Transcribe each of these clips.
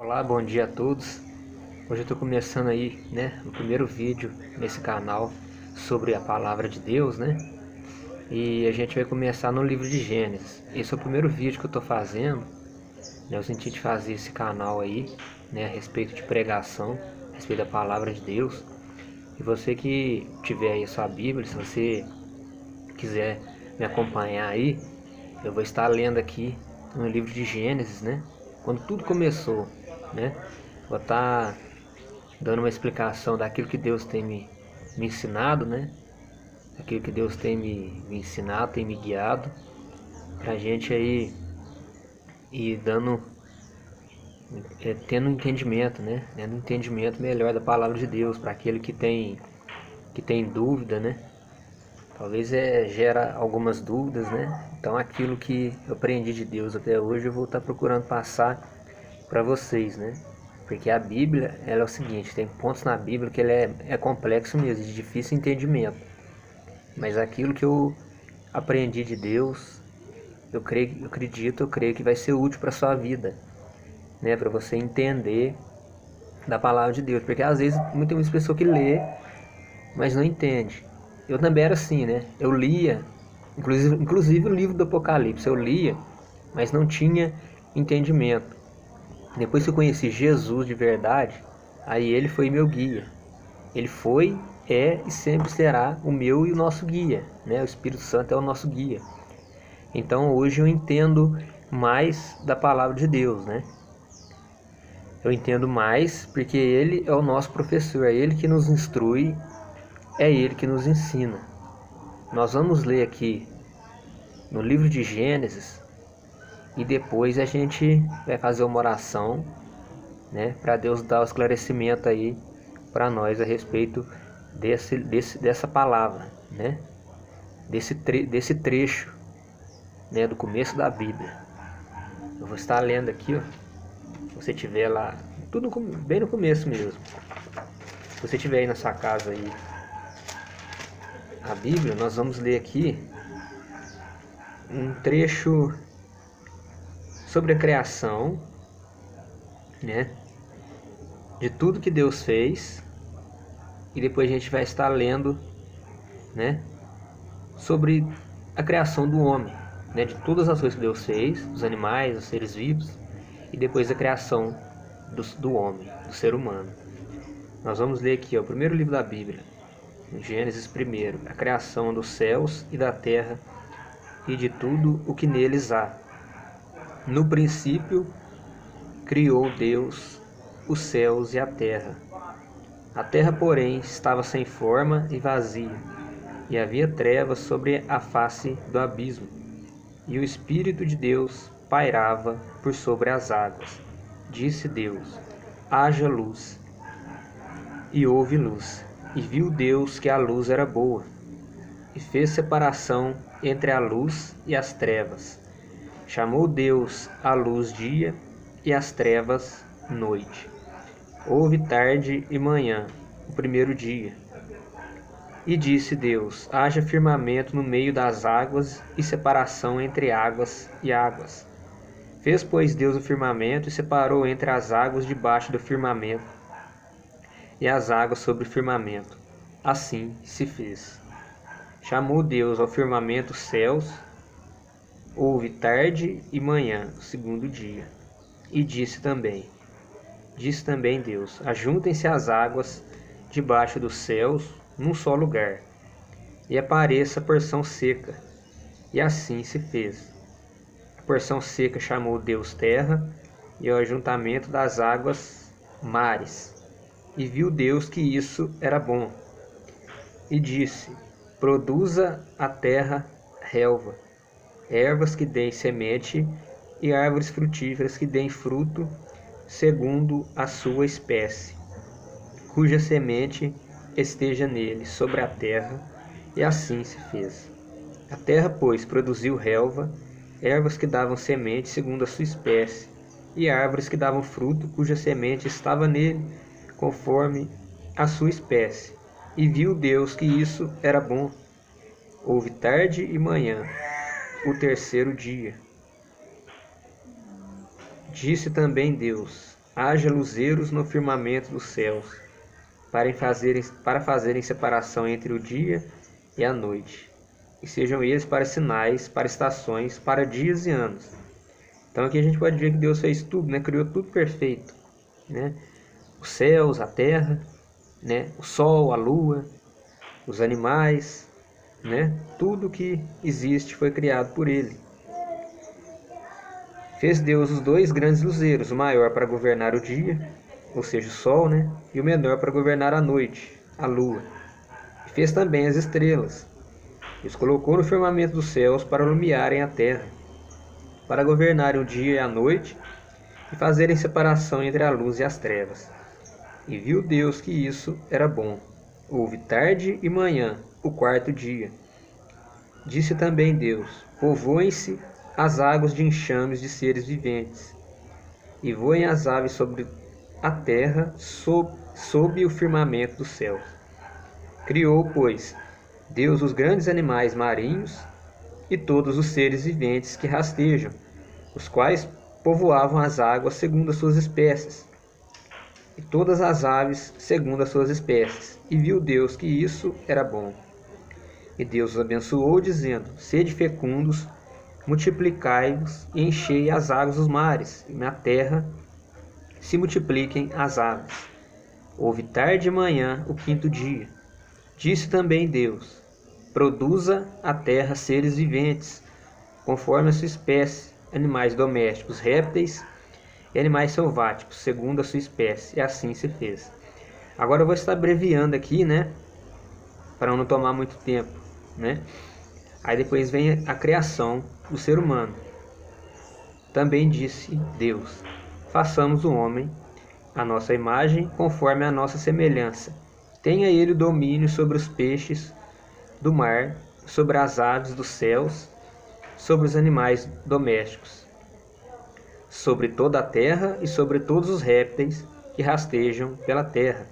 Olá, bom dia a todos. Hoje eu estou começando aí, o primeiro vídeo nesse canal sobre a palavra de Deus, E a gente vai começar no livro de Gênesis. Esse é o primeiro vídeo que eu estou fazendo, Eu senti de fazer esse canal aí, a respeito de pregação, a respeito da palavra de Deus. E você que tiver aí a sua Bíblia, se você quiser me acompanhar aí, eu vou estar lendo aqui no livro de Gênesis, Quando tudo começou, né? Vou estar dando uma explicação daquilo que Deus tem me ensinado, Aquilo que Deus tem me ensinado, tem me guiado, pra gente aí ir dando, tendo um entendimento, Tendo um entendimento melhor da palavra de Deus, para aquele que tem dúvida, Talvez gera algumas dúvidas, Então aquilo que eu aprendi de Deus até hoje eu vou estar procurando passar para vocês, Porque a Bíblia, ela é o seguinte, tem pontos na Bíblia que ele é complexo mesmo, de difícil entendimento. Mas aquilo que eu aprendi de Deus, eu creio que vai ser útil para sua vida, Para você entender da palavra de Deus, porque às vezes muitas pessoas que lê, mas não entende. Eu também era assim, Eu lia, inclusive o livro do Apocalipse, eu lia, mas não tinha entendimento. Depois que eu conheci Jesus de verdade, aí ele foi meu guia. Ele foi, é e sempre será o meu e o nosso guia, O Espírito Santo é o nosso guia. Então hoje eu entendo mais da palavra de Deus, Eu entendo mais porque ele é o nosso professor, é ele que nos instrui, é ele que nos ensina. Nós vamos ler aqui no livro de Gênesis e depois a gente vai fazer uma oração, para Deus dar o esclarecimento aí para nós a respeito dessa palavra, desse trecho, do começo da Bíblia. Eu vou estar lendo aqui, ó. Se você tiver lá, tudo bem no começo mesmo. Se você tiver aí na sua casa aí a Bíblia, nós vamos ler aqui um trecho sobre a criação, de tudo que Deus fez, e depois a gente vai estar lendo, sobre a criação do homem, de todas as coisas que Deus fez, os animais, os seres vivos, e depois a criação do homem, do ser humano. Nós vamos ler aqui, ó, o primeiro livro da Bíblia, Gênesis 1, a criação dos céus e da terra e de tudo o que neles há. No princípio criou Deus os céus e a terra. A terra, porém, estava sem forma e vazia, e havia trevas sobre a face do abismo, e o Espírito de Deus pairava por sobre as águas. Disse Deus: haja luz, e houve luz. E viu Deus que a luz era boa, e fez separação entre a luz e as trevas. Chamou Deus a luz dia, e as trevas noite. Houve tarde e manhã, o primeiro dia. E disse Deus: haja firmamento no meio das águas, e separação entre águas e águas. Fez, pois, Deus o firmamento, e separou entre as águas debaixo do firmamento, e as águas sobre o firmamento. Assim se fez. Chamou Deus ao firmamento os céus. Houve tarde e manhã, o segundo dia. E disse também Deus: ajuntem-se as águas debaixo dos céus num só lugar, e apareça a porção seca. E assim se fez. A porção seca chamou Deus terra, e o ajuntamento das águas mares. E viu Deus que isso era bom. E disse: produza a terra relva, ervas que deem semente, e árvores frutíferas que deem fruto segundo a sua espécie, cuja semente esteja nele sobre a terra. E assim se fez. A terra, pois, produziu relva, ervas que davam semente segundo a sua espécie, e árvores que davam fruto, cuja semente estava nele conforme a sua espécie. E viu Deus que isso era bom. Houve tarde e manhã, o terceiro dia. Disse também Deus: haja luzeiros no firmamento dos céus, para fazerem separação entre o dia e a noite, e sejam eles para sinais, para estações, para dias e anos. Então aqui a gente pode ver que Deus fez tudo, né? Criou tudo perfeito, né? Os céus, a terra, né? O sol, a lua, os animais, né? Tudo que existe foi criado por Ele. Fez Deus os dois grandes luzeiros, o maior para governar o dia, ou seja, o sol, né? E o menor para governar a noite, a lua. E fez também as estrelas. E os colocou no firmamento dos céus para iluminarem a terra, para governarem o dia e a noite, e fazerem separação entre a luz e as trevas. E viu Deus que isso era bom. Houve tarde e manhã, o quarto dia. Disse também Deus: povoem-se as águas de enxames de seres viventes, e voem as aves sobre a terra, sob o firmamento dos céus. Criou, pois, Deus os grandes animais marinhos e todos os seres viventes que rastejam, os quais povoavam as águas segundo as suas espécies, e todas as aves segundo as suas espécies. E viu Deus que isso era bom. E Deus os abençoou, dizendo: sede fecundos, multiplicai-vos e enchei as águas dos mares, e na terra se multipliquem as aves. Houve tarde e manhã, o quinto dia. Disse também Deus: produza a terra seres viventes, conforme a sua espécie, animais domésticos, répteis e animais selváticos, segundo a sua espécie. E assim se fez. Agora eu vou estar abreviando aqui, né? Para não tomar muito tempo, né? Aí depois vem a criação do ser humano. Também disse Deus: façamos o homem à nossa imagem, conforme a nossa semelhança. Tenha ele o domínio sobre os peixes do mar, sobre as aves dos céus, sobre os animais domésticos, sobre toda a terra e sobre todos os répteis que rastejam pela terra.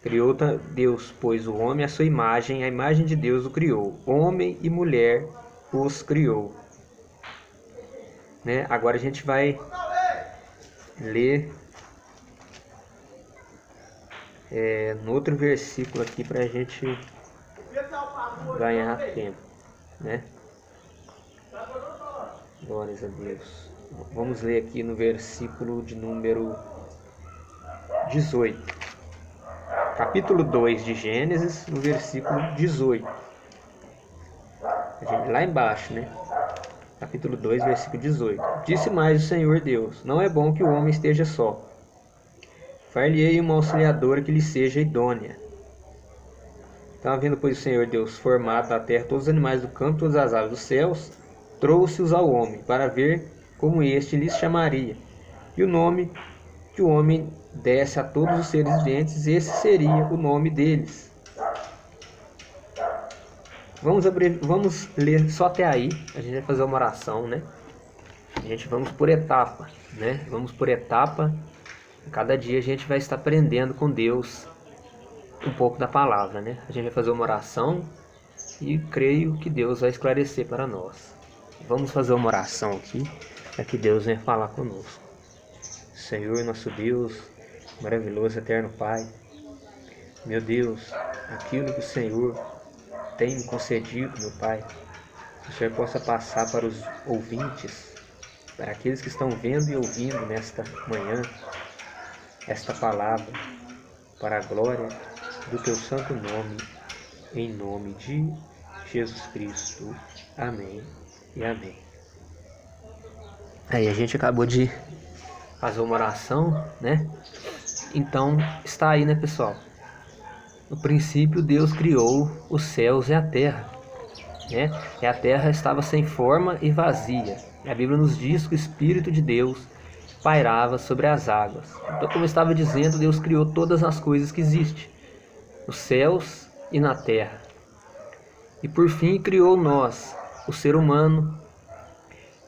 Criou Deus, pois, o homem à sua imagem, a imagem de Deus o criou. Homem e mulher os criou. Né? Agora a gente vai ler no outro versículo aqui para a gente ganhar tempo, né? Glórias a Deus. Vamos ler aqui no versículo de número 18. Capítulo 2 de Gênesis, no versículo 18. Lá embaixo, né? Capítulo 2, versículo 18. Disse mais o Senhor Deus: não é bom que o homem esteja só. Far-lhe-ei uma auxiliadora que lhe seja idônea. Então, havendo, pois, o Senhor Deus formado da terra todos os animais do campo, todas as aves dos céus, trouxe-os ao homem, para ver como este lhes chamaria. E o nome que o homem desse a todos os seres viventes, esse seria o nome deles. Vamos ler só até aí. A gente vai fazer uma oração, né? Vamos por etapa, né? Vamos por etapa. Cada dia a gente vai estar aprendendo com Deus um pouco da palavra, né? A gente vai fazer uma oração e creio que Deus vai esclarecer para nós. Vamos fazer uma oração aqui, para que Deus venha falar conosco. Senhor, nosso Deus, maravilhoso, eterno Pai, meu Deus, aquilo que o Senhor tem me concedido, meu Pai, que o Senhor possa passar para os ouvintes, para aqueles que estão vendo e ouvindo nesta manhã, esta palavra, para a glória do Teu santo nome, em nome de Jesus Cristo. Amém e amém. Aí a gente acabou de fazer uma oração, né? Então está aí, né, pessoal? No princípio Deus criou os céus e a terra, né? E a terra estava sem forma e vazia. E a Bíblia nos diz que o Espírito de Deus pairava sobre as águas. Então, como eu estava dizendo, Deus criou todas as coisas que existem, nos céus e na terra. E por fim criou nós, o ser humano,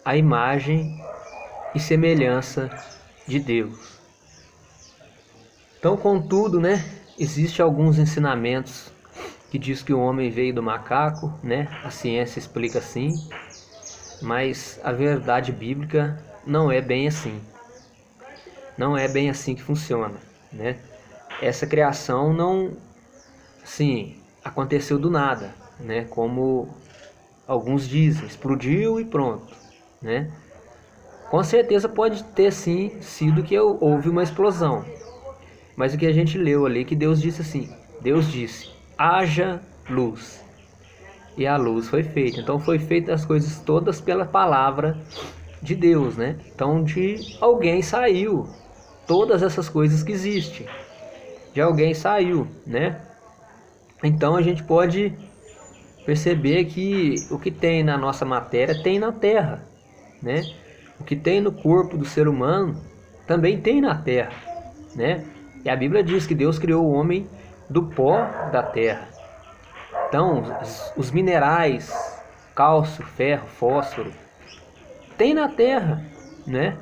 a imagem e semelhança de Deus. Então, contudo, né, existem alguns ensinamentos que diz que o homem veio do macaco, né? A ciência explica assim, mas a verdade bíblica não é bem assim. Não é bem assim que funciona, né? Essa criação não, assim, aconteceu do nada, né? Como alguns dizem, explodiu e pronto, né? Com certeza pode ter sim sido que houve uma explosão. Mas o que a gente leu ali, que Deus disse assim, Deus disse, haja luz. E a luz foi feita. Então foi feita as coisas todas pela palavra de Deus, né? Então de alguém saiu todas essas coisas que existem. De alguém saiu, né? Então a gente pode perceber que o que tem na nossa matéria tem na terra, né? O que tem no corpo do ser humano também tem na terra, né? E a Bíblia diz que Deus criou o homem do pó da terra. Então, os minerais, cálcio, ferro, fósforo, tem na terra, né?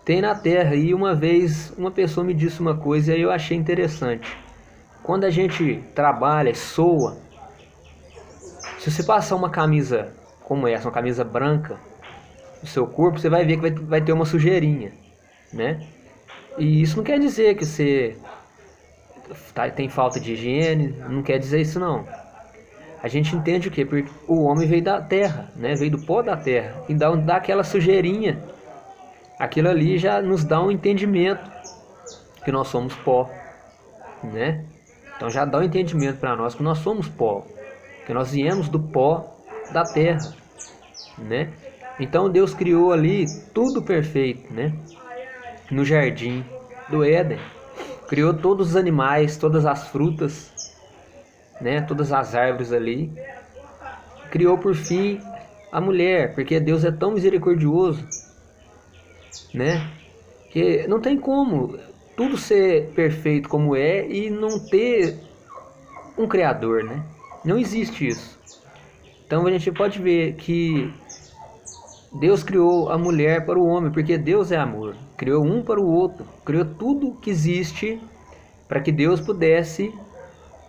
Tem na terra. E uma vez uma pessoa me disse uma coisa e eu achei interessante. Quando a gente trabalha, soa, se você passar uma camisa como essa, uma camisa branca no seu corpo, você vai ver que vai ter uma sujeirinha, né? E isso não quer dizer que você tem falta de higiene, não quer dizer isso não. A gente entende o quê? Porque o homem veio da terra, né? Veio do pó da terra. E dá aquela sujeirinha. Aquilo ali já nos dá um entendimento que nós somos pó, né? Então já dá um entendimento para nós que nós somos pó, que nós viemos do pó da terra, né? Então Deus criou ali tudo perfeito, né? No jardim do Éden, criou todos os animais, todas as frutas, né? Todas as árvores ali. Criou por fim a mulher, porque Deus é tão misericordioso, né? Que não tem como tudo ser perfeito como é e não ter um criador, né? Não existe isso. Então a gente pode ver que Deus criou a mulher para o homem, porque Deus é amor. Criou um para o outro, criou tudo que existe para que Deus pudesse,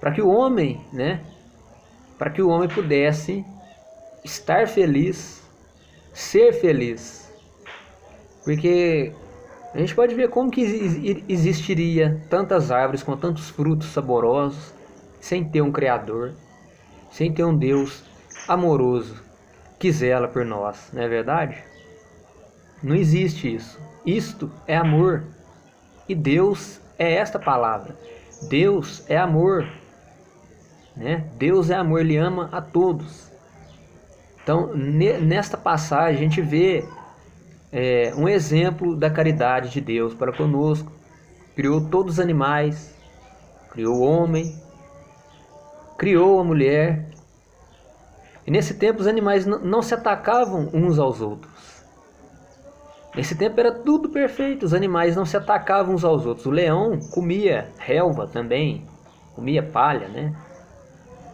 para que o homem, né? Para que o homem pudesse estar feliz, ser feliz. Porque a gente pode ver como que existiria tantas árvores com tantos frutos saborosos sem ter um Criador, sem ter um Deus amoroso que zela por nós, não é verdade? Não existe isso. Isto é amor. E Deus é esta palavra. Deus é amor, né? Deus é amor, Ele ama a todos. Então, nesta passagem, a gente vê um exemplo da caridade de Deus para conosco. Criou todos os animais, criou o homem, criou a mulher. E nesse tempo os animais não se atacavam uns aos outros. Nesse tempo era tudo perfeito, os animais não se atacavam uns aos outros. O leão comia relva também, comia palha, né?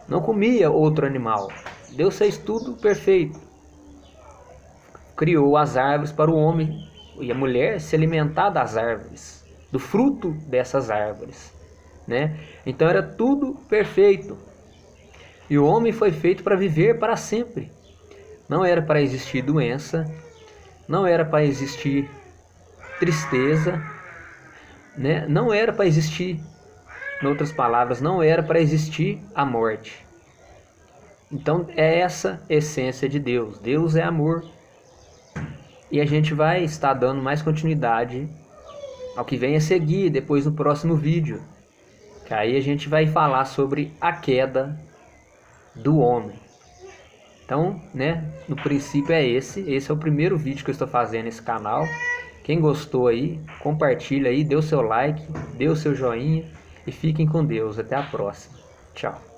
Não comia outro animal. Deus fez tudo perfeito. Criou as árvores para o homem e a mulher se alimentar das árvores, do fruto dessas árvores, né? Então era tudo perfeito. E o homem foi feito para viver para sempre. Não era para existir doença, não era para existir tristeza, né? Não era para existir, em outras palavras, não era para existir a morte. Então é essa a essência de Deus. Deus é amor. E a gente vai estar dando mais continuidade ao que vem a seguir, depois no próximo vídeo. Que aí a gente vai falar sobre a queda do homem. Então, né, no princípio é esse é o primeiro vídeo que eu estou fazendo nesse canal. Quem gostou aí, compartilha aí, dê o seu like, dê o seu joinha e fiquem com Deus. Até a próxima. Tchau.